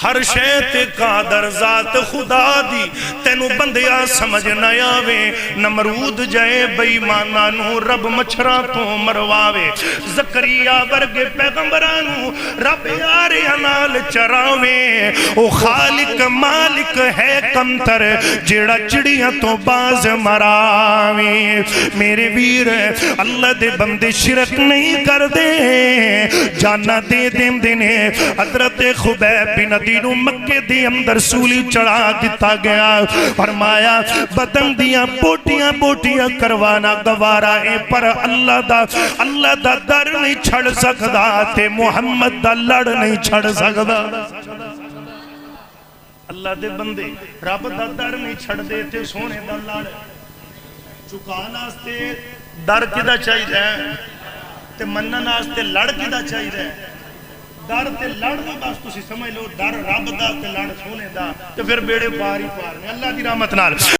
ہر شے تے قادر ذات خدا دی تینو بندیا سمجھ نہ آوے نمرود جائے بے ایمانانو رب مچھراں تو مرواوے زکریا ورگے پیغمبرانو رب یاریاں نال چراوے او خالق مالک ہے کمتر جیڑا چڑیاں تو باز مراوے میرے ویر اللہ دے بندے شرک نہیں کر دے جانا دے دیں دینے حضرت خبیب بن عدی مکے دے اندر سولی چڑھا دیتا گیا فرمایا بدن دیاں بوٹیاں بوٹیاں کروانا گوارا ہے پر اللہ دا در نہیں چھڑ سکدا تے محمد دا لڑ نہیں چھڑ سکدا اللہ دے بندے رب دا در نہیں چھڑ دے تے سونے دا لڑ چکانا آستے در کدہ چاہی رہے تے منن آستے لڑ کدہ چاہی رہے در تے لڑ دا بس تسی سمجھ لو در رب دا تے لڑ سونے دا تے پھر بیڑے پاری پار میں اللہ دی رحمت نال